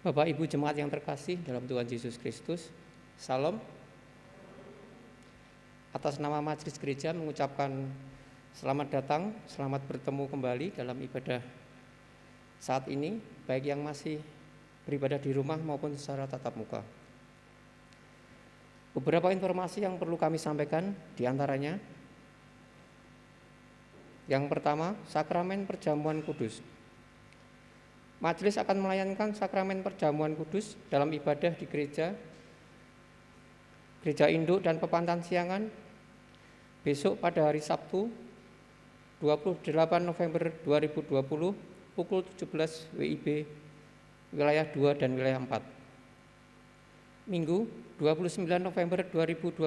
Bapak Ibu jemaat yang terkasih dalam Tuhan Yesus Kristus, Salam. Atas nama Majelis Gereja mengucapkan selamat datang, selamat bertemu kembali dalam ibadah saat ini, baik yang masih beribadah di rumah maupun secara tatap muka. Beberapa informasi yang perlu kami sampaikan diantaranya: yang pertama, sakramen perjamuan kudus. Majelis akan melayankan sakramen perjamuan kudus dalam ibadah di gereja induk dan pepantan siangan besok pada hari Sabtu 28 November 2020 pukul 17 WIB wilayah 2 dan wilayah 4. Minggu 29 November 2020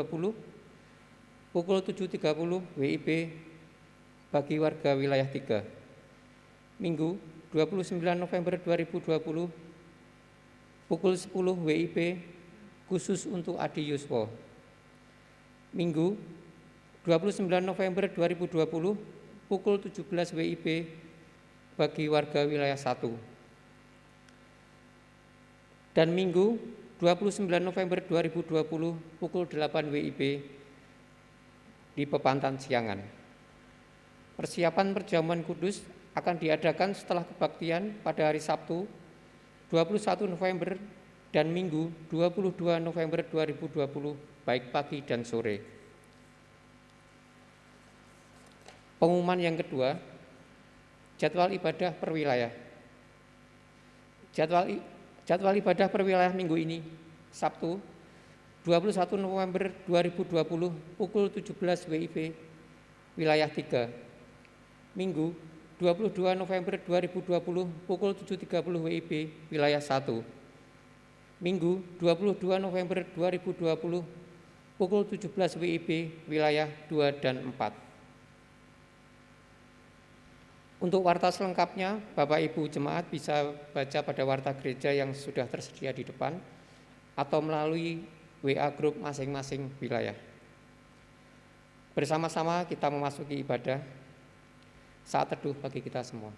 pukul 7.30 WIB bagi warga wilayah 3. Minggu 29 November 2020 pukul 10 WIB khusus untuk Adi Yuswo. Minggu 29 November 2020 pukul 17 WIB bagi warga wilayah 1. Dan Minggu 29 November 2020 pukul 8 WIB di Pepantan Siangan. Persiapan perjamuan kudus akan diadakan setelah kebaktian pada hari Sabtu 21 November dan Minggu 22 November 2020 baik pagi dan sore. Pengumuman yang kedua, jadwal ibadah per wilayah. Jadwal ibadah per wilayah minggu ini, Sabtu 21 November 2020 pukul 17 WIB wilayah 3. Minggu 22 November 2020 pukul 7.30 WIB wilayah 1. Minggu 22 November 2020 pukul 17 WIB wilayah 2 dan 4. Untuk warta selengkapnya, Bapak Ibu jemaat bisa baca pada warta gereja yang sudah tersedia di depan atau melalui WA grup masing-masing wilayah. Bersama-sama kita memasuki ibadah saat teduh bagi kita semua.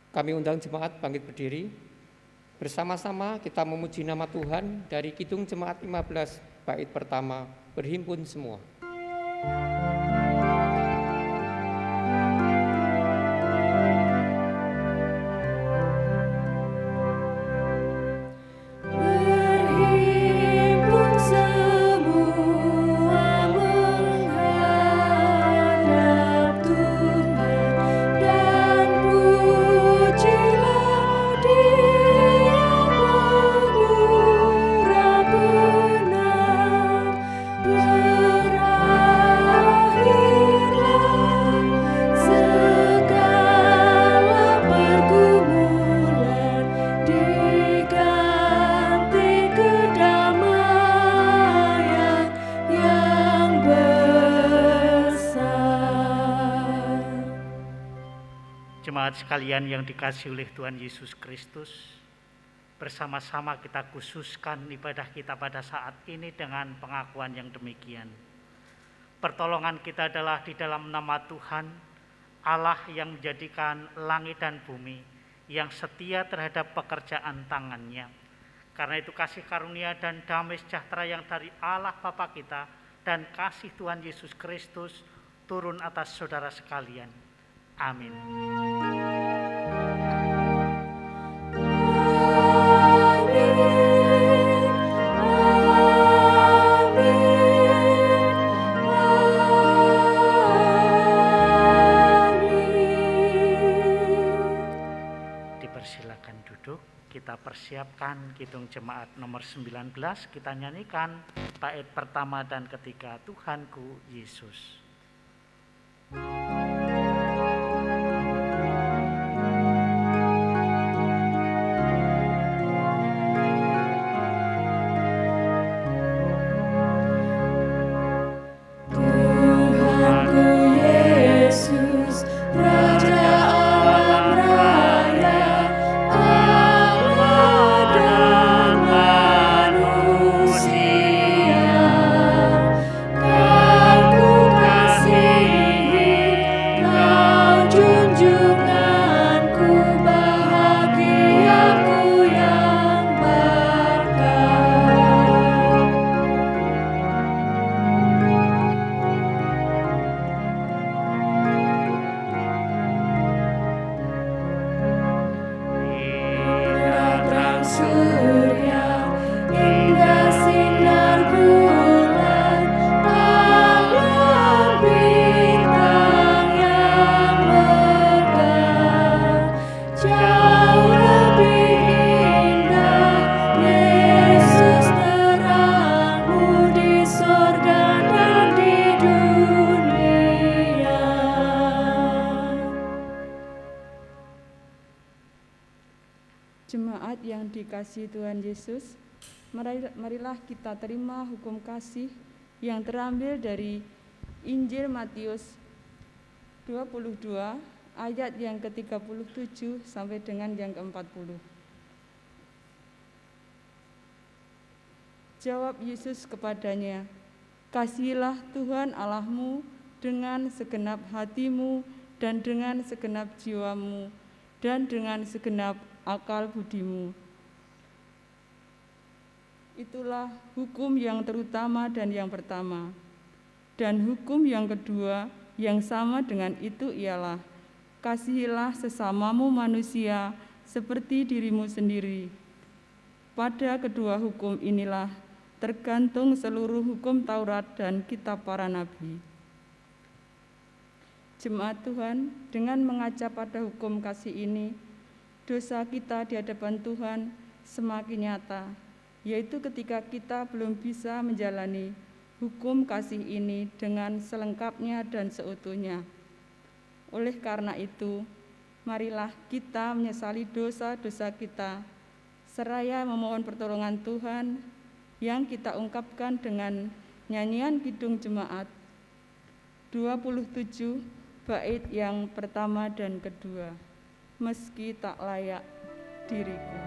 Kami undang jemaat bangkit berdiri. Bersama-sama kita memuji nama Tuhan dari Kidung Jemaat 15 bait pertama, berhimpun semua. Sekalian yang dikasihi oleh Tuhan Yesus Kristus, bersama-sama kita khususkan ibadah kita pada saat ini dengan pengakuan yang demikian. Pertolongan kita adalah di dalam nama Tuhan, Allah yang menjadikan langit dan bumi, yang setia terhadap pekerjaan tangannya. Karena itu kasih karunia dan damai sejahtera yang dari Allah Bapa kita dan kasih Tuhan Yesus Kristus turun atas saudara sekalian. Amin. Dipersilakan duduk, kita persiapkan Kidung Jemaat nomor 19, kita nyanyikan bait pertama dan ketiga, Tuhanku Yesus. dikasihi Tuhan Yesus, marilah kita terima hukum kasih yang terambil dari Injil Matius 22 ayat yang ke-37 sampai dengan yang ke-40. Jawab Yesus kepadanya, "Kasihilah Tuhan Allahmu dengan segenap hatimu dan dengan segenap jiwamu dan dengan segenap akal budimu. Itulah hukum yang terutama dan yang pertama. Dan hukum yang kedua yang sama dengan itu ialah, kasihilah sesamamu manusia seperti dirimu sendiri. Pada kedua hukum inilah tergantung seluruh hukum Taurat dan kitab para nabi." Jemaat Tuhan, dengan mengaca pada hukum kasih ini, dosa kita di hadapan Tuhan semakin nyata, yaitu ketika kita belum bisa menjalani hukum kasih ini dengan selengkapnya dan seutuhnya. Oleh karena itu, marilah kita menyesali dosa-dosa kita, seraya memohon pertolongan Tuhan yang kita ungkapkan dengan nyanyian kidung jemaat 27 bait yang pertama dan kedua. Meski tak layak diriku.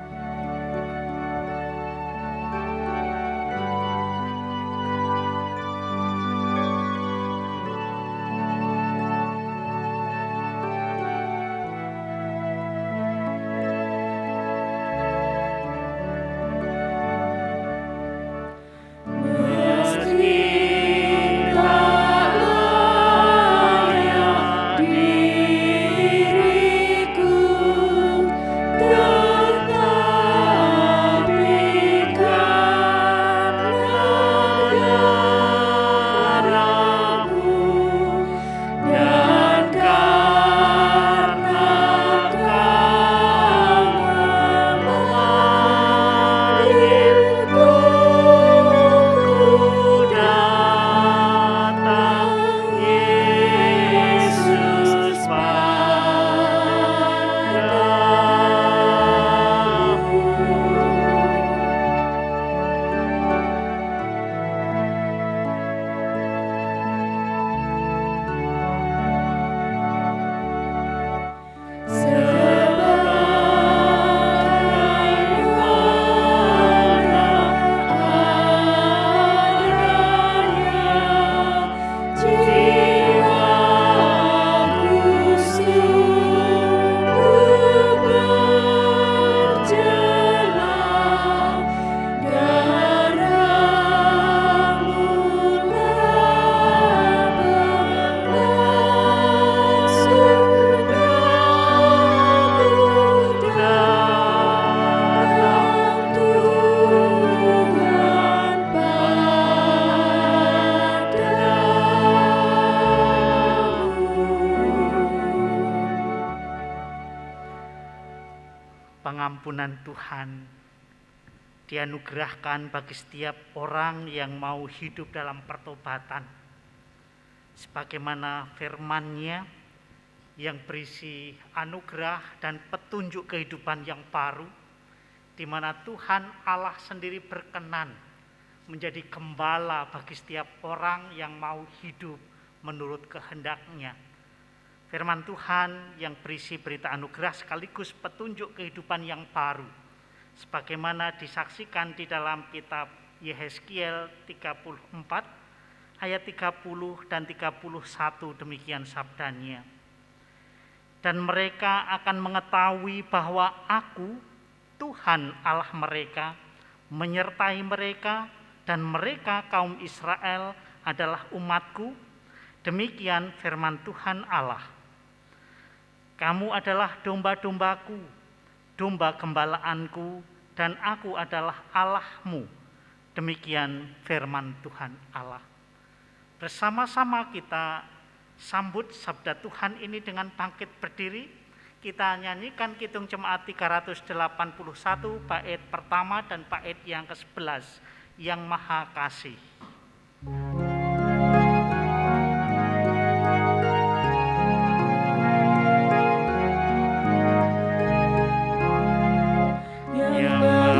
Pengampunan Tuhan dianugerahkan bagi setiap orang yang mau hidup dalam pertobatan, sebagaimana firman-Nya yang berisi anugerah dan petunjuk kehidupan yang baru, di mana Tuhan Allah sendiri berkenan menjadi gembala bagi setiap orang yang mau hidup menurut kehendak-Nya. Firman Tuhan yang berisi berita anugerah sekaligus petunjuk kehidupan yang baru, sebagaimana disaksikan di dalam kitab Yehezkiel 34 ayat 30 dan 31, demikian sabdanya. Dan mereka akan mengetahui bahwa Aku, Tuhan Allah mereka, menyertai mereka, dan mereka kaum Israel adalah umatku. Demikian firman Tuhan Allah. Kamu adalah domba-dombaku, domba gembalaanku, dan Aku adalah Allahmu. Demikian firman Tuhan Allah. Bersama-sama kita sambut sabda Tuhan ini dengan bangkit berdiri. Kita nyanyikan kidung jemaat 381 bait pertama dan bait yang ke-11, Yang Maha Kasih. Yang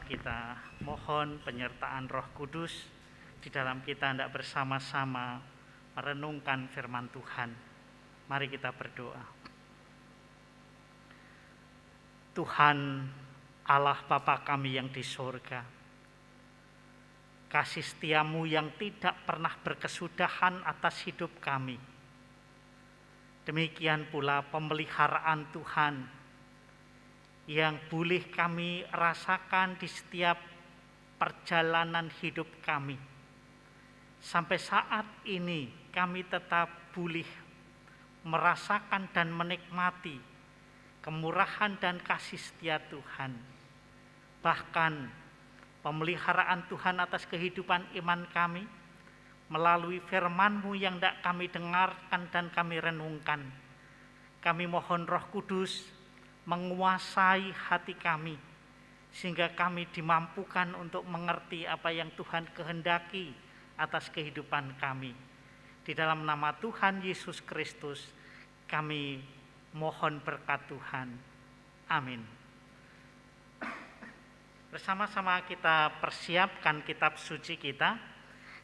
kita mohon penyertaan Roh Kudus di dalam kita hendak bersama-sama merenungkan firman Tuhan. Mari kita berdoa. Tuhan Allah Bapa kami yang di surga, kasih setiamu yang tidak pernah berkesudahan atas hidup kami. Demikian pula pemeliharaan Tuhan yang boleh kami rasakan di setiap perjalanan hidup kami. Sampai saat ini kami tetap boleh merasakan dan menikmati kemurahan dan kasih setia Tuhan. Bahkan pemeliharaan Tuhan atas kehidupan iman kami melalui firman-Mu yang tidak kami dengarkan dan kami renungkan. Kami mohon Roh Kudus menguasai hati kami, sehingga kami dimampukan untuk mengerti apa yang Tuhan kehendaki atas kehidupan kami. Di dalam nama Tuhan Yesus Kristus kami mohon berkat Tuhan. Amin. Bersama-sama kita persiapkan kitab suci kita.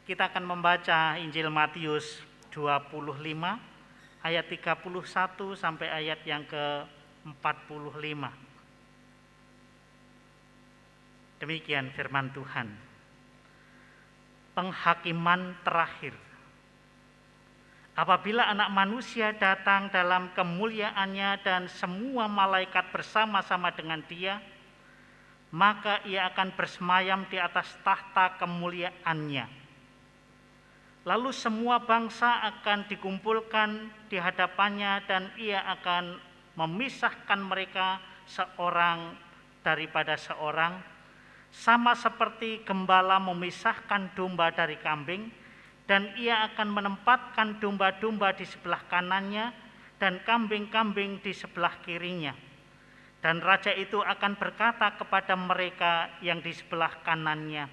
Kita akan membaca Injil Matius 25 ayat 31 sampai ayat yang ke-45. Demikian firman Tuhan. Penghakiman terakhir. Apabila Anak Manusia datang dalam kemuliaannya dan semua malaikat bersama-sama dengan Dia, maka Ia akan bersemayam di atas tahta kemuliaannya. Lalu semua bangsa akan dikumpulkan di hadapannya dan Ia akan memisahkan mereka seorang daripada seorang, sama seperti gembala memisahkan domba dari kambing, dan Ia akan menempatkan domba-domba di sebelah kanannya dan kambing-kambing di sebelah kirinya. Dan raja itu akan berkata kepada mereka yang di sebelah kanannya,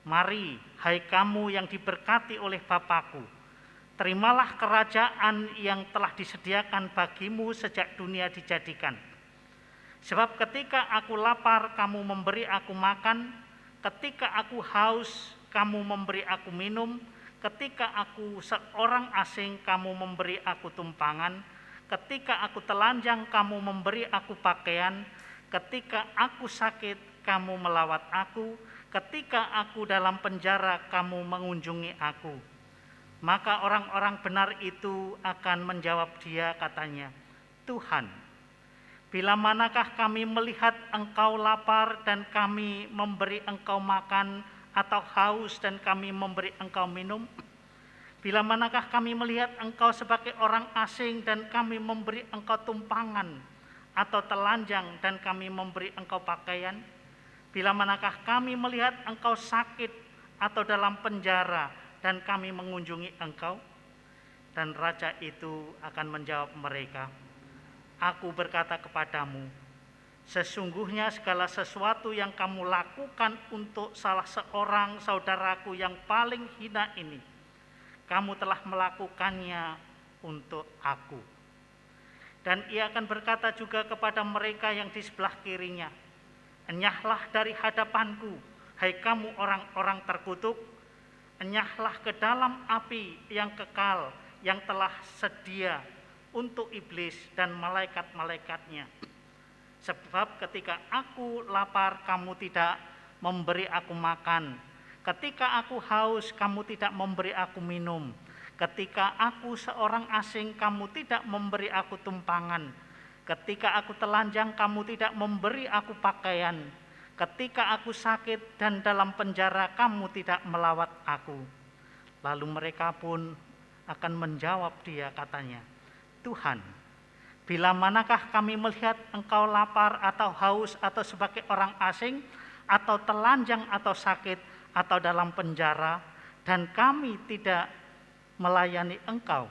"Mari, hai kamu yang diberkati oleh Bapa-Ku, terimalah kerajaan yang telah disediakan bagimu sejak dunia dijadikan. Sebab ketika aku lapar, kamu memberi aku makan, ketika aku haus, kamu memberi aku minum, ketika aku seorang asing, kamu memberi aku tumpangan, ketika aku telanjang, kamu memberi aku pakaian, ketika aku sakit, kamu melawat aku, ketika aku dalam penjara, kamu mengunjungi aku." Maka orang-orang benar itu akan menjawab Dia, katanya, "Tuhan, bila manakah kami melihat Engkau lapar dan kami memberi Engkau makan, atau haus dan kami memberi Engkau minum? Bila manakah kami melihat Engkau sebagai orang asing dan kami memberi Engkau tumpangan, atau telanjang dan kami memberi Engkau pakaian? Bila manakah kami melihat Engkau sakit atau dalam penjara dan kami mengunjungi Engkau?" Dan raja itu akan menjawab mereka, "Aku berkata kepadamu, sesungguhnya segala sesuatu yang kamu lakukan untuk salah seorang saudaraku yang paling hina ini, kamu telah melakukannya untuk aku." Dan Ia akan berkata juga kepada mereka yang di sebelah kirinya, "Enyahlah dari hadapanku, hai kamu orang-orang terkutuk, enyahlah ke dalam api yang kekal yang telah sedia untuk iblis dan malaikat-malaikatnya. Sebab ketika aku lapar, kamu tidak memberi aku makan, ketika aku haus, kamu tidak memberi aku minum, ketika aku seorang asing, kamu tidak memberi aku tumpangan, ketika aku telanjang, kamu tidak memberi aku pakaian, ketika aku sakit dan dalam penjara, kamu tidak melawat aku." Lalu mereka pun akan menjawab Dia, katanya, "Tuhan, bila manakah kami melihat Engkau lapar atau haus atau sebagai orang asing atau telanjang atau sakit atau dalam penjara dan kami tidak melayani Engkau?"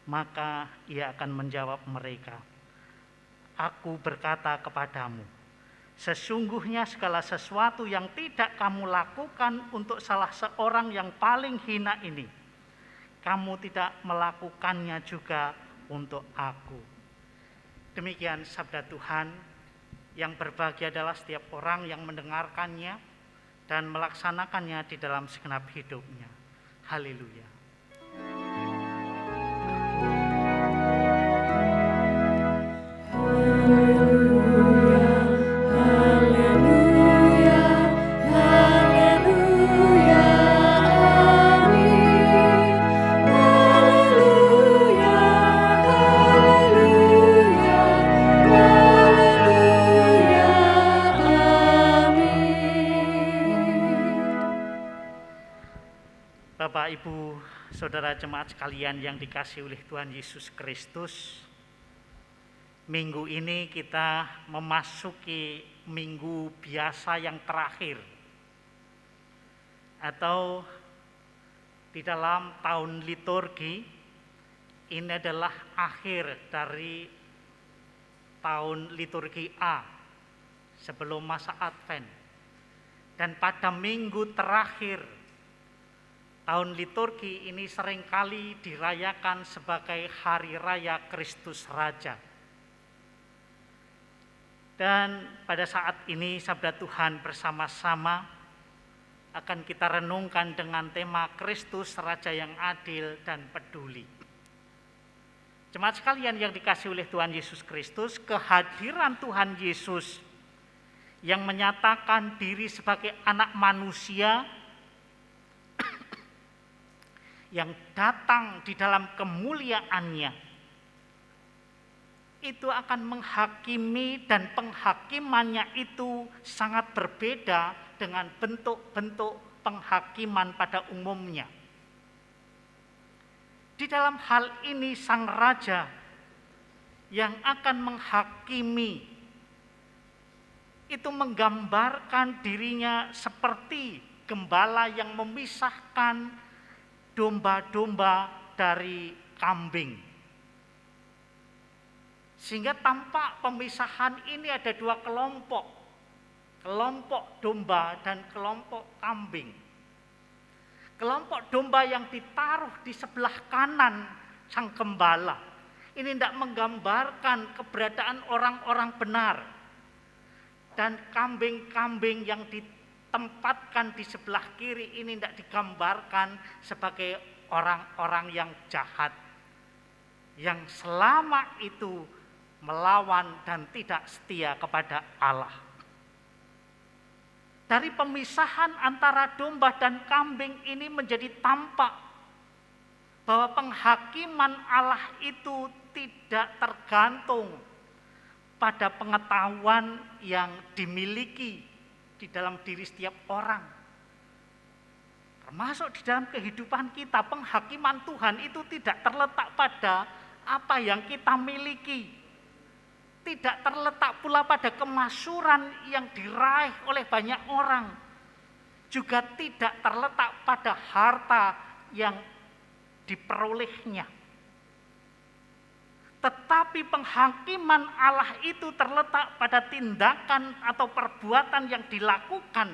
Maka Ia akan menjawab mereka, "Aku berkata kepadamu, sesungguhnya segala sesuatu yang tidak kamu lakukan untuk salah seorang yang paling hina ini, kamu tidak melakukannya juga untuk aku." Demikian sabda Tuhan. Yang berbahagia adalah setiap orang yang mendengarkannya dan melaksanakannya di dalam segenap hidupnya. Haleluya. Bapak, Ibu, Saudara jemaat sekalian yang dikasihi oleh Tuhan Yesus Kristus, minggu ini kita memasuki minggu biasa yang terakhir, atau di dalam tahun liturgi ini adalah akhir dari tahun liturgi A sebelum masa Advent. Dan pada minggu terakhir tahun liturgi ini seringkali dirayakan sebagai Hari Raya Kristus Raja. Dan pada saat ini sabda Tuhan bersama-sama akan kita renungkan dengan tema Kristus Raja yang adil dan peduli. Jemaat sekalian yang dikasihi oleh Tuhan Yesus Kristus, kehadiran Tuhan Yesus yang menyatakan diri sebagai anak manusia yang datang di dalam kemuliaannya, itu akan menghakimi, dan penghakimannya itu sangat berbeda dengan bentuk-bentuk penghakiman pada umumnya. Di dalam hal ini sang raja yang akan menghakimi itu menggambarkan dirinya seperti gembala yang memisahkan domba-domba dari kambing. Sehingga tampak pemisahan ini ada dua kelompok, kelompok domba dan kelompok kambing. Kelompok domba yang ditaruh di sebelah kanan sang gembala ini tidak menggambarkan keberadaan orang-orang benar, dan kambing-kambing yang ditempatkan di sebelah kiri ini tidak digambarkan sebagai orang-orang yang jahat, yang selama itu melawan dan tidak setia kepada Allah. Dari pemisahan antara domba dan kambing ini menjadi tampak bahwa penghakiman Allah itu tidak tergantung pada pengetahuan yang dimiliki di dalam diri setiap orang. Termasuk di dalam kehidupan kita, penghakiman Tuhan itu tidak terletak pada apa yang kita miliki. Tidak terletak pula pada kemasyhuran yang diraih oleh banyak orang. Juga tidak terletak pada harta yang diperolehnya. Tetapi penghakiman Allah itu terletak pada tindakan atau perbuatan yang dilakukan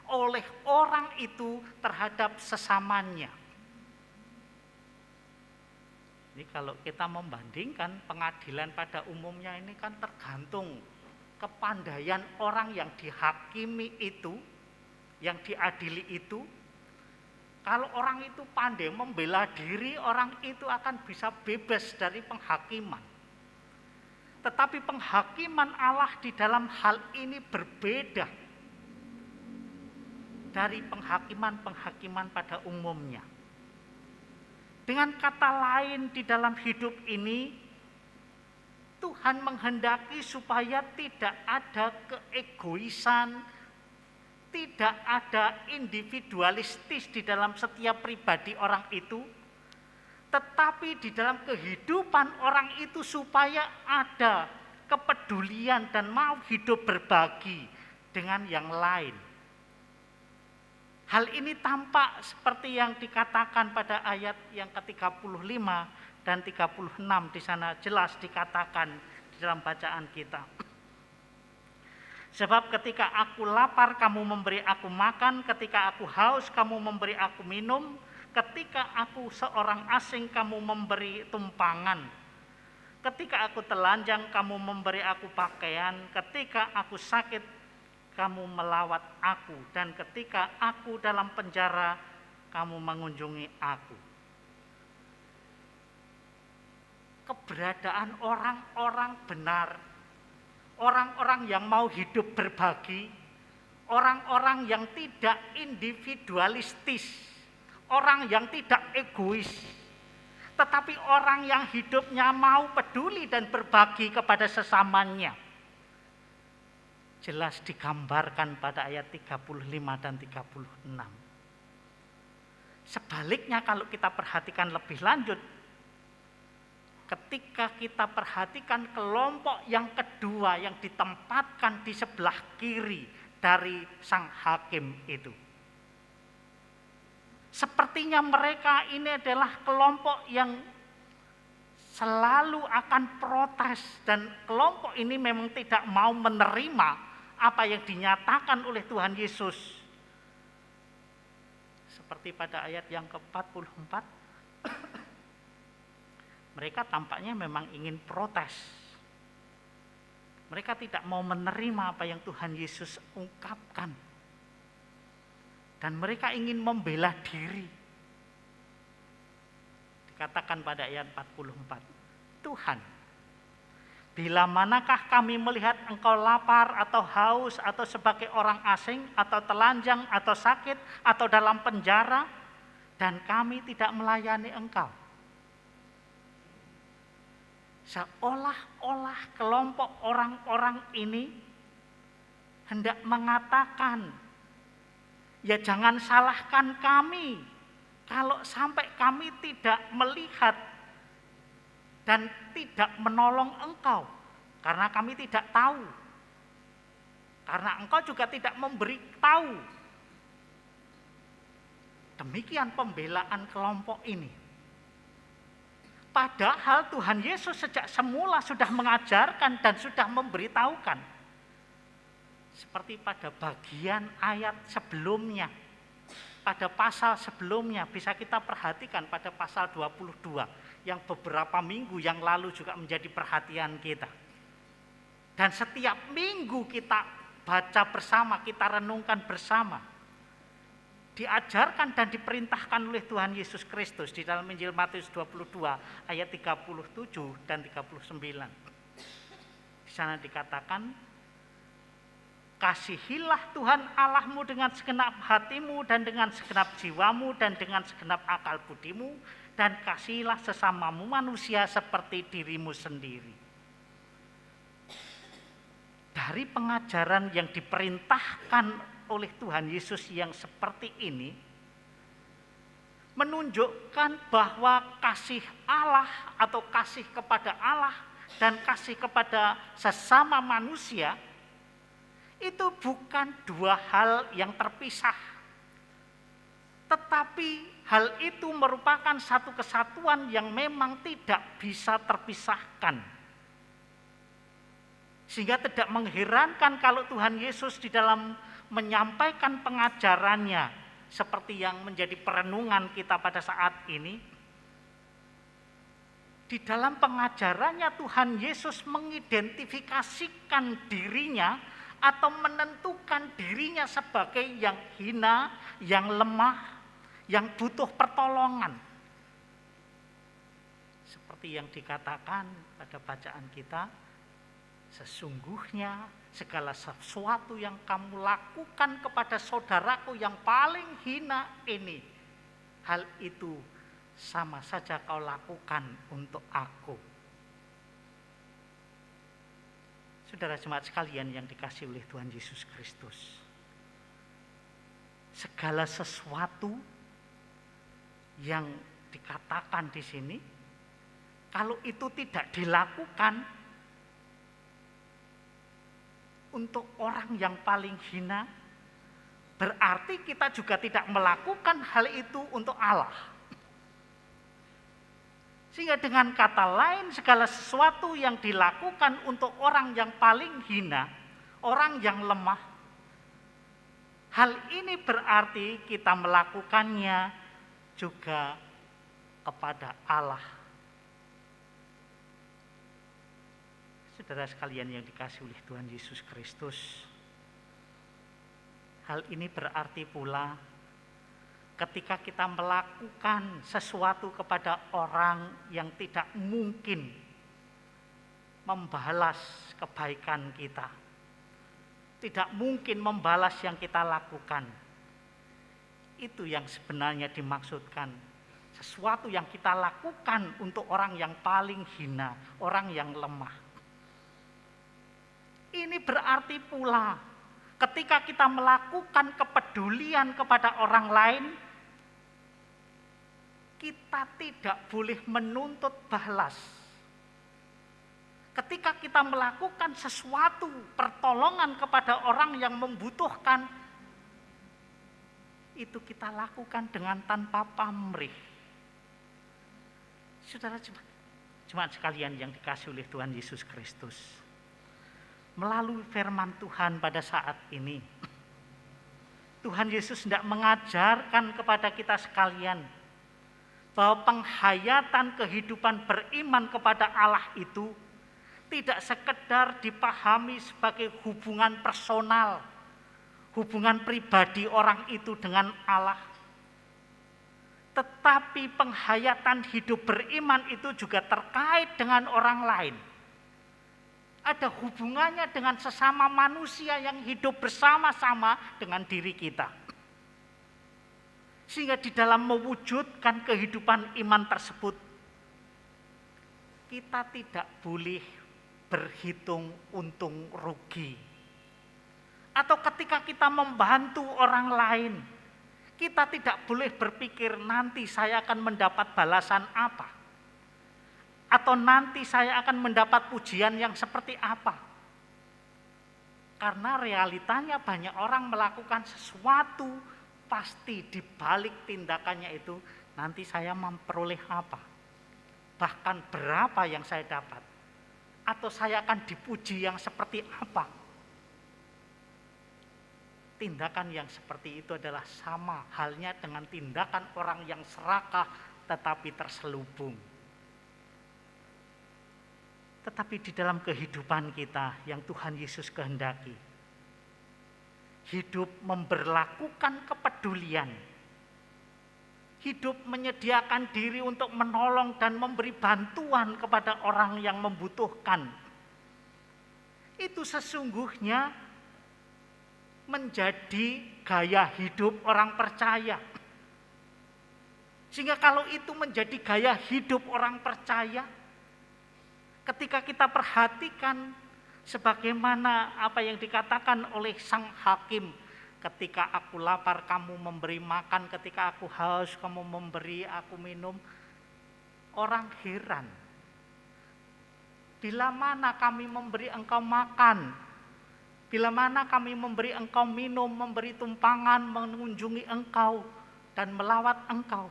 oleh orang itu terhadap sesamanya. Ini kalau kita membandingkan pengadilan pada umumnya ini kan tergantung kepandaian orang yang dihakimi itu, yang diadili itu. Kalau orang itu pandai membela diri, orang itu akan bisa bebas dari penghakiman. Tetapi penghakiman Allah di dalam hal ini berbeda dari penghakiman-penghakiman pada umumnya. Dengan kata lain, di dalam hidup ini Tuhan menghendaki supaya tidak ada keegoisan, tidak ada individualistis di dalam setiap pribadi orang itu, tetapi di dalam kehidupan orang itu supaya ada kepedulian dan mau hidup berbagi dengan yang lain. Hal ini tampak seperti yang dikatakan pada ayat yang ke-35 dan 36, di sana jelas dikatakan di dalam bacaan kita. Sebab ketika aku lapar kamu memberi aku makan, ketika aku haus kamu memberi aku minum, ketika aku seorang asing kamu memberi tumpangan. Ketika aku telanjang, kamu memberi aku pakaian. Ketika aku sakit, kamu melawat aku. Dan ketika aku dalam penjara, kamu mengunjungi aku. Keberadaan orang-orang benar, orang-orang yang mau hidup berbagi, orang-orang yang tidak individualistis, orang yang tidak egois, tetapi orang yang hidupnya mau peduli dan berbagi kepada sesamanya. Jelas digambarkan pada ayat 35 dan 36. Sebaliknya kalau kita perhatikan lebih lanjut, ketika kita perhatikan kelompok yang kedua yang ditempatkan di sebelah kiri dari sang hakim itu, sepertinya mereka ini adalah kelompok yang selalu akan protes, dan kelompok ini memang tidak mau menerima apa yang dinyatakan oleh Tuhan Yesus. Seperti pada ayat yang ke-44, mereka tampaknya memang ingin protes. Mereka tidak mau menerima apa yang Tuhan Yesus ungkapkan. Dan mereka ingin membela diri. Dikatakan pada ayat 44, Tuhan, bila manakah kami melihat engkau lapar atau haus atau sebagai orang asing atau telanjang atau sakit atau dalam penjara dan kami tidak melayani engkau. Seolah-olah kelompok orang-orang ini hendak mengatakan, ya jangan salahkan kami kalau sampai kami tidak melihat dan tidak menolong engkau, karena kami tidak tahu, karena engkau juga tidak memberitahu. Demikian pembelaan kelompok ini. Padahal Tuhan Yesus sejak semula sudah mengajarkan dan sudah memberitahukan. Seperti pada bagian ayat sebelumnya, pada pasal sebelumnya, bisa kita perhatikan pada pasal 22 yang beberapa minggu yang lalu juga menjadi perhatian kita. Dan setiap minggu kita baca bersama, kita renungkan bersama. Diajarkan dan diperintahkan oleh Tuhan Yesus Kristus di dalam Injil Matius 22 ayat 37 dan 39. Di sana dikatakan, kasihilah Tuhan Allahmu dengan segenap hatimu dan dengan segenap jiwamu dan dengan segenap akal budimu, dan kasihilah sesamamu manusia seperti dirimu sendiri. Dari pengajaran yang diperintahkan oleh Tuhan Yesus yang seperti ini, menunjukkan bahwa kasih Allah atau kasih kepada Allah dan kasih kepada sesama manusia itu bukan dua hal yang terpisah, tetapi hal itu merupakan satu kesatuan yang memang tidak bisa terpisahkan. Sehingga tidak mengherankan kalau Tuhan Yesus di dalam menyampaikan pengajarannya seperti yang menjadi perenungan kita pada saat ini, di dalam pengajarannya Tuhan Yesus mengidentifikasikan dirinya atau menentukan dirinya sebagai yang hina, yang lemah, yang butuh pertolongan. Seperti yang dikatakan pada bacaan kita, sesungguhnya segala sesuatu yang kamu lakukan kepada saudaraku yang paling hina ini, hal itu sama saja kau lakukan untuk aku. Saudara jemaat sekalian yang dikasihi oleh Tuhan Yesus Kristus, segala sesuatu yang dikatakan di sini, kalau itu tidak dilakukan untuk orang yang paling hina, berarti kita juga tidak melakukan hal itu untuk Allah. Sehingga dengan kata lain, segala sesuatu yang dilakukan untuk orang yang paling hina, orang yang lemah, hal ini berarti kita melakukannya juga kepada Allah. Saudara sekalian yang dikasihi oleh Tuhan Yesus Kristus, hal ini berarti pula ketika kita melakukan sesuatu kepada orang yang tidak mungkin membalas kebaikan kita, tidak mungkin membalas yang kita lakukan, itu yang sebenarnya dimaksudkan. Sesuatu yang kita lakukan untuk orang yang paling hina, orang yang lemah. Ini berarti pula ketika kita melakukan kepedulian kepada orang lain, kita tidak boleh menuntut balas. Ketika kita melakukan sesuatu pertolongan kepada orang yang membutuhkan, itu kita lakukan dengan tanpa pamrih. Saudara jemaat sekalian yang dikasihi oleh Tuhan Yesus Kristus, melalui firman Tuhan pada saat ini, Tuhan Yesus hendak mengajarkan kepada kita sekalian bahwa penghayatan kehidupan beriman kepada Allah itu tidak sekedar dipahami sebagai hubungan personal, hubungan pribadi orang itu dengan Allah. Tetapi penghayatan hidup beriman itu juga terkait dengan orang lain. Ada hubungannya dengan sesama manusia yang hidup bersama-sama dengan diri kita. Sehingga di dalam mewujudkan kehidupan iman tersebut, kita tidak boleh berhitung untung rugi. Atau ketika kita membantu orang lain, kita tidak boleh berpikir nanti saya akan mendapat balasan apa. Atau nanti saya akan mendapat pujian yang seperti apa. Karena realitanya banyak orang melakukan sesuatu, pasti di balik tindakannya itu nanti saya memperoleh apa. Bahkan berapa yang saya dapat. Atau saya akan dipuji yang seperti apa. Tindakan yang seperti itu adalah sama halnya dengan tindakan orang yang serakah tetapi terselubung. Tetapi di dalam kehidupan kita yang Tuhan Yesus kehendaki, hidup memberlakukan kepedulian, hidup menyediakan diri untuk menolong dan memberi bantuan kepada orang yang membutuhkan, itu sesungguhnya menjadi gaya hidup orang percaya. Sehingga kalau itu menjadi gaya hidup orang percaya, ketika kita perhatikan sebagaimana apa yang dikatakan oleh sang hakim, ketika aku lapar kamu memberi makan, ketika aku haus kamu memberi aku minum. Orang heran, bila mana kami memberi engkau makan, bila mana kami memberi engkau minum, memberi tumpangan, mengunjungi engkau dan melawat engkau.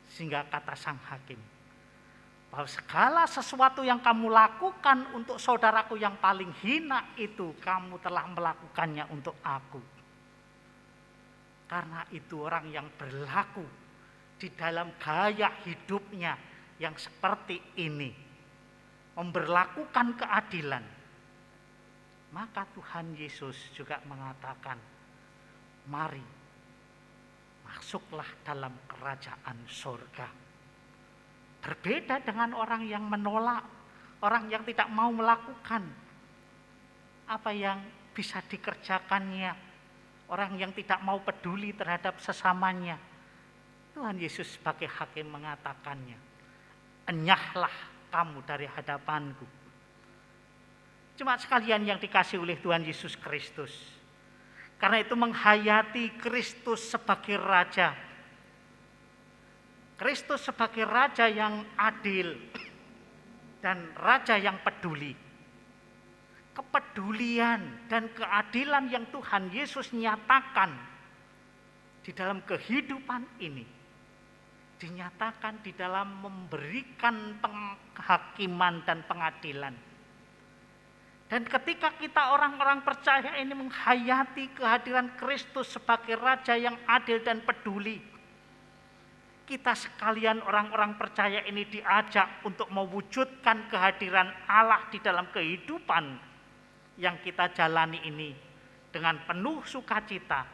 Sehingga kata sang hakim, bahwa segala sesuatu yang kamu lakukan untuk saudaraku yang paling hina itu, kamu telah melakukannya untuk aku. Karena itu orang yang berlaku di dalam gaya hidupnya yang seperti ini, memberlakukan keadilan, maka Tuhan Yesus juga mengatakan, mari masuklah dalam kerajaan surga. Berbeda dengan orang yang menolak, orang yang tidak mau melakukan apa yang bisa dikerjakannya, orang yang tidak mau peduli terhadap sesamanya. Tuhan Yesus sebagai hakim mengatakannya, enyahlah kamu dari hadapanku. Jemaat sekalian yang dikasihi oleh Tuhan Yesus Kristus, karena itu menghayati Kristus sebagai Raja, Kristus sebagai Raja yang adil dan Raja yang peduli. Kepedulian dan keadilan yang Tuhan Yesus nyatakan di dalam kehidupan ini, dinyatakan di dalam memberikan penghakiman dan pengadilan. Dan ketika kita orang-orang percaya ini menghayati kehadiran Kristus sebagai Raja yang adil dan peduli, kita sekalian orang-orang percaya ini diajak untuk mewujudkan kehadiran Allah di dalam kehidupan yang kita jalani ini dengan penuh sukacita,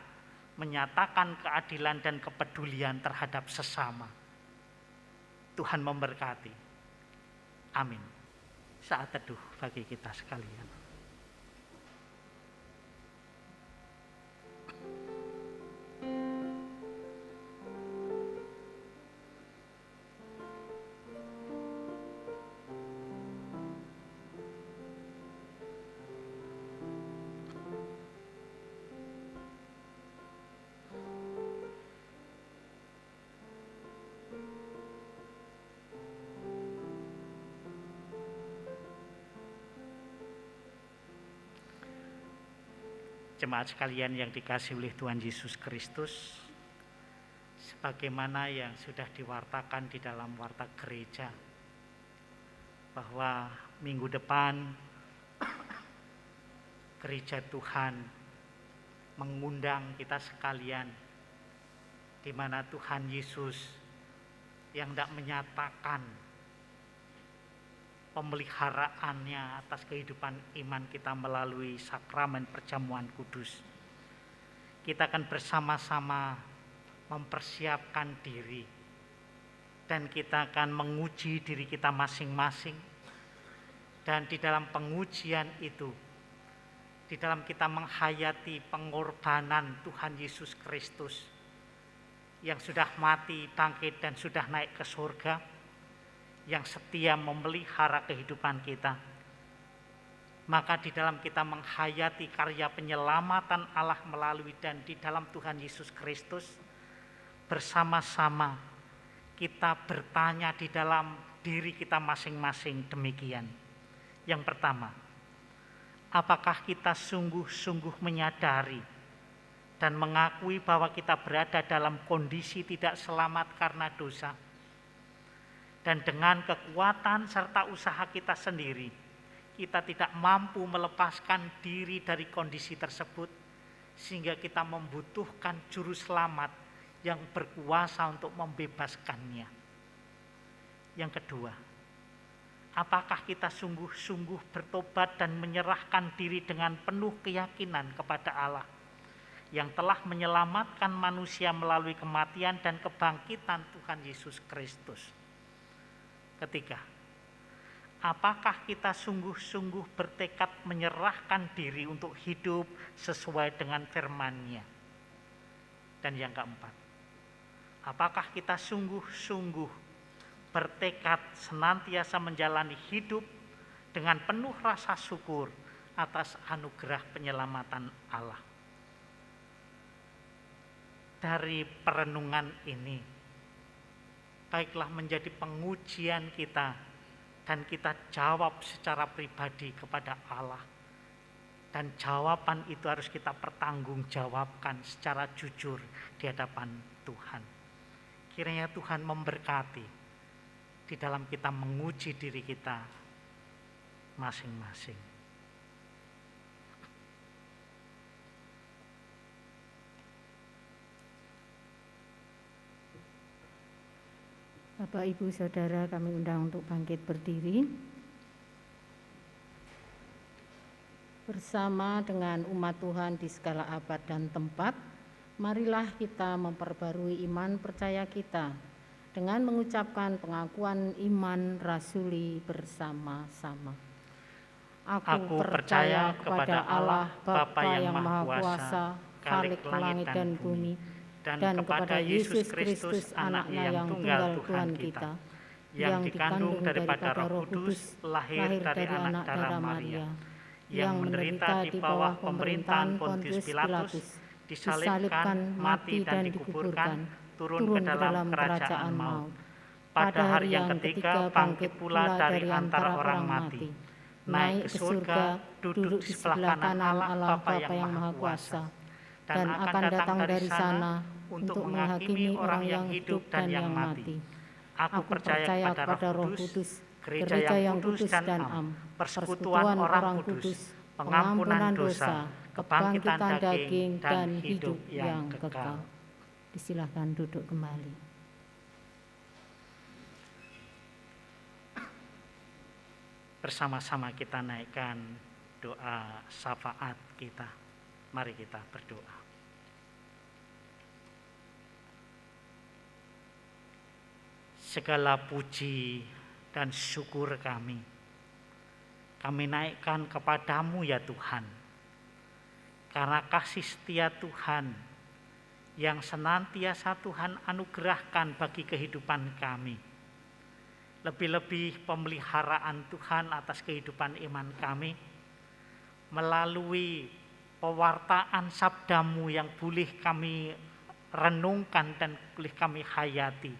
menyatakan keadilan dan kepedulian terhadap sesama. Tuhan memberkati. Amin. Saat teduh bagi kita sekalian. Jemaat sekalian yang dikasihi oleh Tuhan Yesus Kristus, sebagaimana yang sudah diwartakan di dalam warta gereja, bahwa minggu depan gereja Tuhan mengundang kita sekalian, di mana Tuhan Yesus yang hendak menyatakan pemeliharaannya atas kehidupan iman kita melalui sakramen perjamuan kudus. Kita akan bersama-sama mempersiapkan diri dan kita akan menguji diri kita masing-masing. Dan di dalam pengujian itu, di dalam kita menghayati pengorbanan Tuhan Yesus Kristus yang sudah mati, bangkit dan sudah naik ke surga, yang setia memelihara kehidupan kita, maka di dalam kita menghayati karya penyelamatan Allah melalui dan di dalam Tuhan Yesus Kristus, bersama-sama kita bertanya di dalam diri kita masing-masing demikian. Yang pertama, apakah kita sungguh-sungguh menyadari dan mengakui bahwa kita berada dalam kondisi tidak selamat karena dosa? Dan dengan kekuatan serta usaha kita sendiri, kita tidak mampu melepaskan diri dari kondisi tersebut, sehingga kita membutuhkan juru selamat yang berkuasa untuk membebaskannya. Yang kedua, apakah kita sungguh-sungguh bertobat dan menyerahkan diri dengan penuh keyakinan kepada Allah yang telah menyelamatkan manusia melalui kematian dan kebangkitan Tuhan Yesus Kristus? Ketiga, apakah kita sungguh-sungguh bertekad menyerahkan diri untuk hidup sesuai dengan firman-Nya? Dan yang keempat, apakah kita sungguh-sungguh bertekad senantiasa menjalani hidup dengan penuh rasa syukur atas anugerah penyelamatan Allah? Dari perenungan ini, baiklah menjadi pengujian kita dan kita jawab secara pribadi kepada Allah. Dan jawaban itu harus kita pertanggungjawabkan secara jujur di hadapan Tuhan. Kiranya Tuhan memberkati di dalam kita menguji diri kita masing-masing. Bapak, Ibu, Saudara, kami undang untuk bangkit berdiri. Bersama dengan umat Tuhan di segala abad dan tempat, marilah kita memperbarui iman percaya kita dengan mengucapkan pengakuan iman rasuli bersama-sama. Aku percaya kepada Allah, Bapa yang Maha Kuasa, Khalik langit dan bumi, dan kepada Yesus Kristus, Anak-Nya yang tunggal Tuhan kita, yang dikandung daripada Roh Kudus, lahir dari anak darah Maria, yang menderita di bawah pemerintahan Pontius Pilatus, disalibkan, mati dan dikuburkan, turun ke dalam kerajaan maut. Pada hari yang ketiga bangkit pula dari antara orang mati, naik ke surga, duduk di sebelah kanan Allah Bapa yang Maha Kuasa, dan akan datang dari sana untuk menghakimi orang yang hidup dan yang mati. Aku percaya kepada Roh Kudus, gereja yang kudus dan am, persekutuan orang kudus, pengampunan dosa, kebangkitan daging dan hidup yang kekal. Disilahkan duduk kembali. Bersama-sama kita naikkan doa syafaat kita. Mari kita berdoa. Segala puji dan syukur kami naikkan kepadamu ya Tuhan. Karena kasih setia Tuhan yang senantiasa Tuhan anugerahkan bagi kehidupan kami. Lebih-lebih pemeliharaan Tuhan atas kehidupan iman kami melalui pewartaan sabdamu yang boleh kami renungkan dan boleh kami hayati,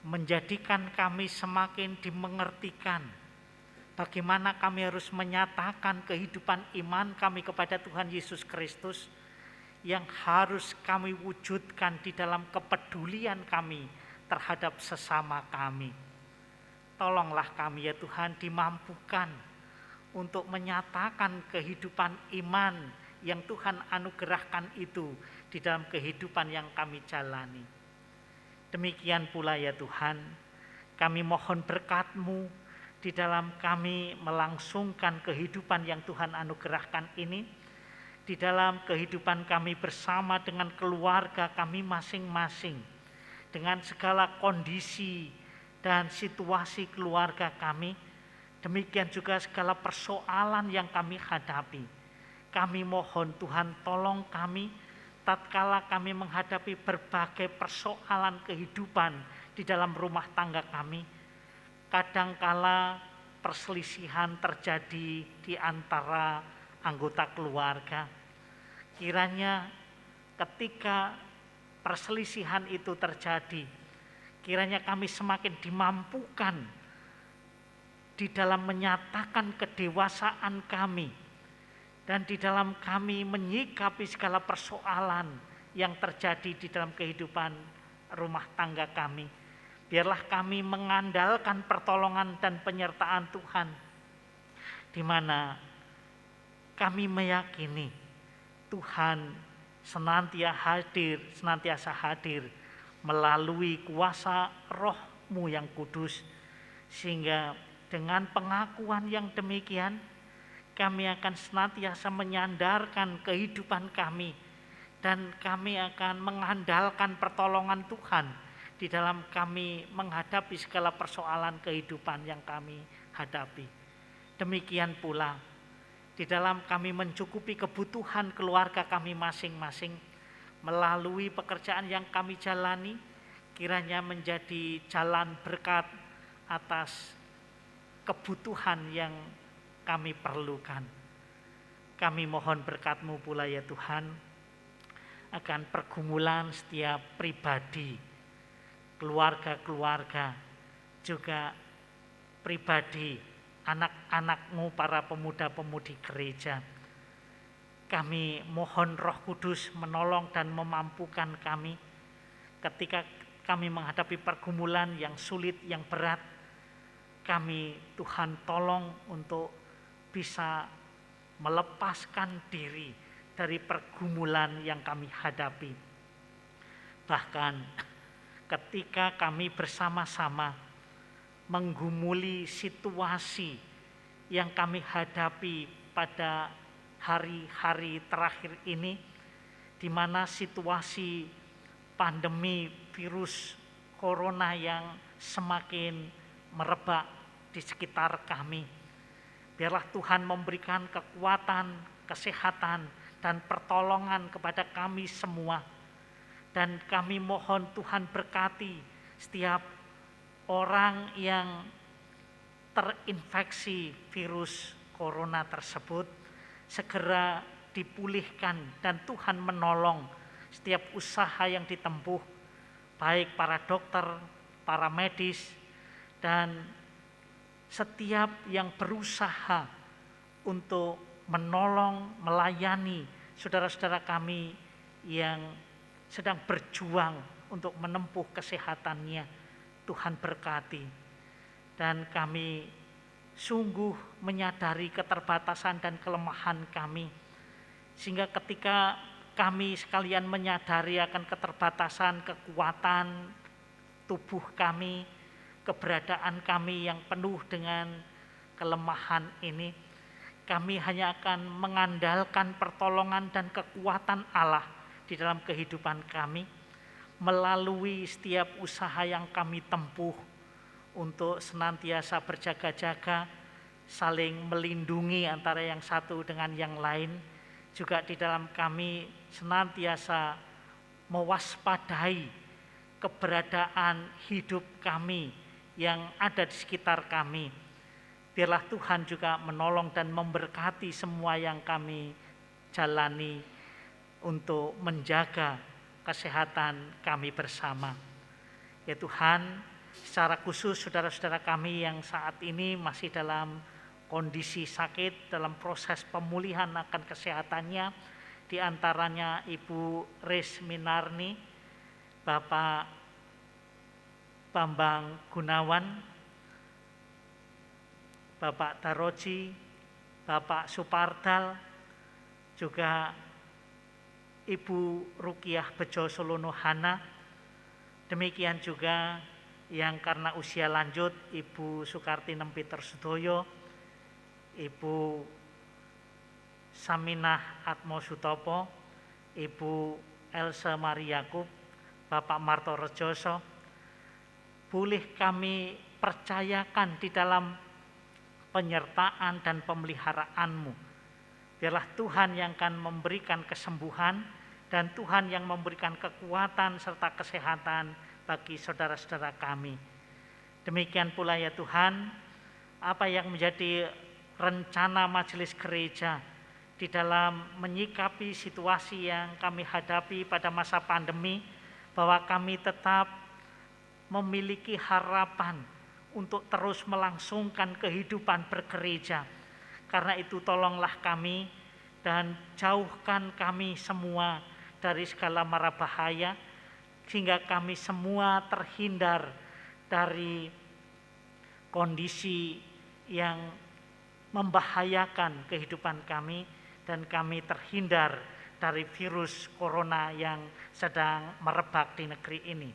menjadikan kami semakin dimengertikan bagaimana kami harus menyatakan kehidupan iman kami kepada Tuhan Yesus Kristus yang harus kami wujudkan di dalam kepedulian kami terhadap sesama kami. Tolonglah kami ya Tuhan dimampukan untuk menyatakan kehidupan iman yang Tuhan anugerahkan itu di dalam kehidupan yang kami jalani. Demikian pula ya Tuhan, kami mohon berkat-Mu di dalam kami melangsungkan kehidupan yang Tuhan anugerahkan ini, di dalam kehidupan kami bersama dengan keluarga kami masing-masing, dengan segala kondisi dan situasi keluarga kami, demikian juga segala persoalan yang kami hadapi. Kami mohon Tuhan tolong kami tatkala kami menghadapi berbagai persoalan kehidupan di dalam rumah tangga kami. Kadangkala perselisihan terjadi di antara anggota keluarga. Kiranya ketika perselisihan itu terjadi, kiranya kami semakin dimampukan di dalam menyatakan kedewasaan kami dan di dalam kami menyikapi segala persoalan yang terjadi di dalam kehidupan rumah tangga kami. Biarlah kami mengandalkan pertolongan dan penyertaan Tuhan, di mana kami meyakini Tuhan senantiasa hadir melalui kuasa Roh-Mu yang kudus, sehingga dengan pengakuan yang demikian kami akan senantiasa menyandarkan kehidupan kami dan kami akan mengandalkan pertolongan Tuhan di dalam kami menghadapi segala persoalan kehidupan yang kami hadapi. Demikian pula di dalam kami mencukupi kebutuhan keluarga kami masing-masing melalui pekerjaan yang kami jalani, kiranya menjadi jalan berkat atas kebutuhan yang kami perlukan. Kami mohon berkat-Mu pula ya Tuhan akan pergumulan setiap pribadi, keluarga-keluarga, juga pribadi anak-anak-Mu para pemuda-pemudi gereja. Kami mohon Roh Kudus menolong dan memampukan kami ketika kami menghadapi pergumulan yang sulit, yang berat. Kami Tuhan tolong untuk bisa melepaskan diri dari pergumulan yang kami hadapi. Bahkan ketika kami bersama-sama menggumuli situasi yang kami hadapi pada hari-hari terakhir ini, di mana situasi pandemi virus corona yang semakin merebak di sekitar kami. Biarlah Tuhan memberikan kekuatan, kesehatan, dan pertolongan kepada kami semua. Dan kami mohon Tuhan berkati setiap orang yang terinfeksi virus corona tersebut segera dipulihkan dan Tuhan menolong setiap usaha yang ditempuh, baik para dokter, para medis, dan setiap yang berusaha untuk menolong, melayani saudara-saudara kami yang sedang berjuang untuk menempuh kesehatannya. Tuhan berkati, dan kami sungguh menyadari keterbatasan dan kelemahan kami, sehingga ketika kami sekalian menyadari akan keterbatasan kekuatan tubuh kami, keberadaan kami yang penuh dengan kelemahan ini, kami hanya akan mengandalkan pertolongan dan kekuatan Allah di dalam kehidupan kami melalui setiap usaha yang kami tempuh untuk senantiasa berjaga-jaga, saling melindungi antara yang satu dengan yang lain. Juga di dalam kami senantiasa mewaspadai keberadaan hidup kami yang ada di sekitar kami. Biarlah Tuhan juga menolong dan memberkati semua yang kami jalani untuk menjaga kesehatan kami bersama. Ya Tuhan, secara khusus saudara-saudara kami yang saat ini masih dalam kondisi sakit, dalam proses pemulihan akan kesehatannya, di antaranya Ibu Resminarni, Bapak Bambang Gunawan, Bapak Daroji, Bapak Supardal, juga Ibu Rukiah Bejo Solono Hana. Demikian juga yang karena usia lanjut, Ibu Sukarti Nempiter Sudoyo, Ibu Saminah Atmo Sutopo, Ibu Elsa Mariakub, Bapak Marto Rejoso. Boleh kami percayakan di dalam penyertaan dan pemeliharaan-Mu. Biarlah Tuhan yang akan memberikan kesembuhan dan Tuhan yang memberikan kekuatan serta kesehatan bagi saudara-saudara kami. Demikian pula ya Tuhan, apa yang menjadi rencana majelis gereja di dalam menyikapi situasi yang kami hadapi pada masa pandemi, bahwa kami tetap memiliki harapan untuk terus melangsungkan kehidupan bergereja. Karena itu tolonglah kami dan jauhkan kami semua dari segala mara bahaya, sehingga kami semua terhindar dari kondisi yang membahayakan kehidupan kami, dan kami terhindar dari virus corona yang sedang merebak di negeri ini.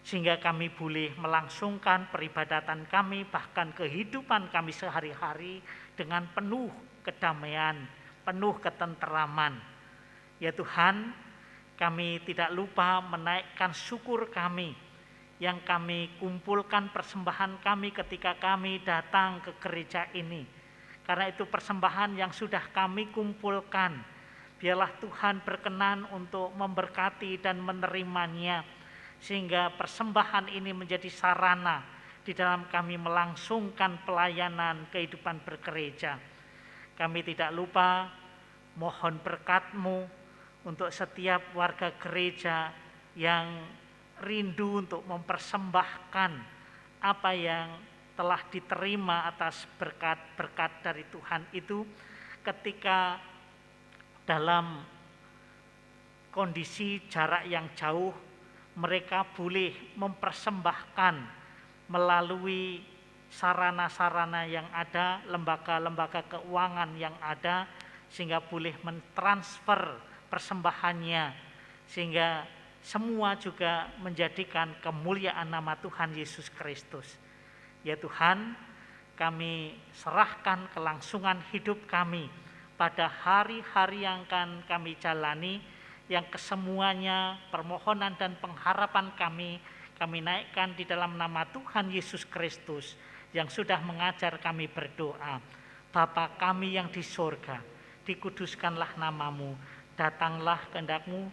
Sehingga kami boleh melangsungkan peribadatan kami, bahkan kehidupan kami sehari-hari dengan penuh kedamaian, penuh ketenteraman. Ya Tuhan, kami tidak lupa menaikkan syukur kami yang kami kumpulkan persembahan kami ketika kami datang ke gereja ini. Karena itu persembahan yang sudah kami kumpulkan, biarlah Tuhan berkenan untuk memberkati dan menerimanya, sehingga persembahan ini menjadi sarana di dalam kami melangsungkan pelayanan kehidupan bergereja. Kami tidak lupa mohon berkat-Mu untuk setiap warga gereja yang rindu untuk mempersembahkan apa yang telah diterima atas berkat-berkat dari Tuhan itu, ketika dalam kondisi jarak yang jauh, mereka boleh mempersembahkan melalui sarana-sarana yang ada, lembaga-lembaga keuangan yang ada, sehingga boleh mentransfer persembahannya, sehingga semua juga menjadikan kemuliaan nama Tuhan Yesus Kristus. Ya Tuhan, kami serahkan kelangsungan hidup kami pada hari-hari yang akan kami jalani, yang kesemuanya permohonan dan pengharapan kami naikkan di dalam nama Tuhan Yesus Kristus yang sudah mengajar kami berdoa. Bapa kami yang di sorga, dikuduskanlah namamu, datanglah kehendak-Mu,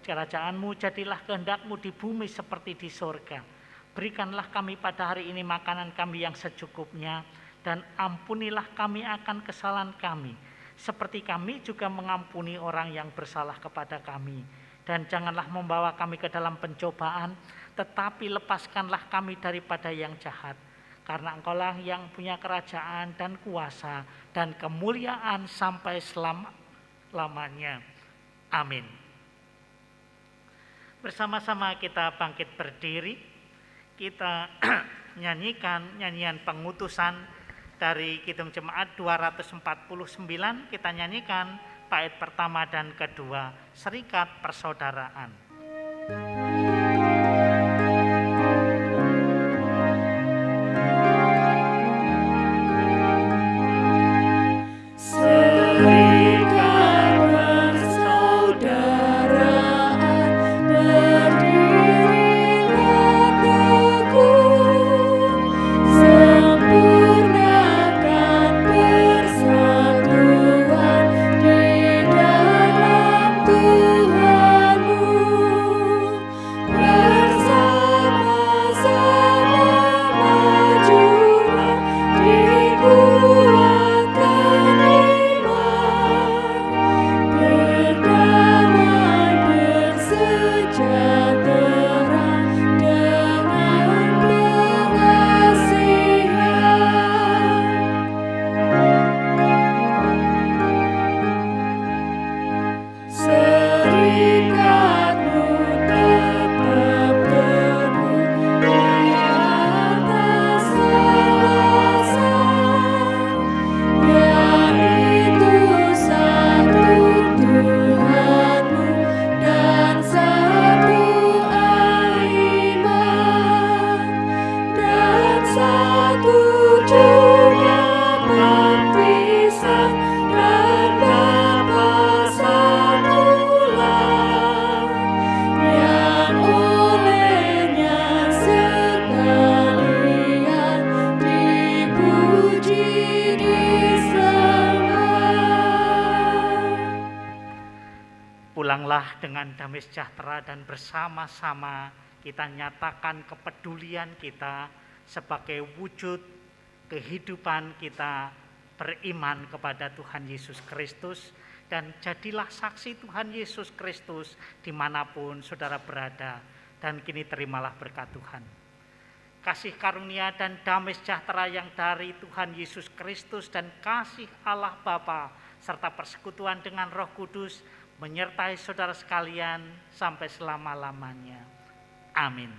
kerajaan-Mu, jadilah kehendak-Mu di bumi seperti di sorga. Berikanlah kami pada hari ini makanan kami yang secukupnya, dan ampunilah kami akan kesalahan kami, seperti kami juga mengampuni orang yang bersalah kepada kami. Dan janganlah membawa kami ke dalam pencobaan, tetapi lepaskanlah kami daripada yang jahat. Karena Engkaulah yang punya kerajaan dan kuasa dan kemuliaan sampai selama-lamanya. Amin. Bersama-sama kita bangkit berdiri, kita nyanyikan nyanyian pengutusan dari Kidung Jemaat 249. Kita nyanyikan bait pertama dan kedua, Serikat Persaudaraan. Pulanglah dengan damai sejahtera dan bersama-sama kita nyatakan kepedulian kita sebagai wujud kehidupan kita beriman kepada Tuhan Yesus Kristus, dan jadilah saksi Tuhan Yesus Kristus dimanapun saudara berada, dan kini terimalah berkat Tuhan. Kasih karunia dan damai sejahtera yang dari Tuhan Yesus Kristus dan kasih Allah Bapa serta persekutuan dengan Roh Kudus menyertai saudara sekalian sampai selama-lamanya. Amin.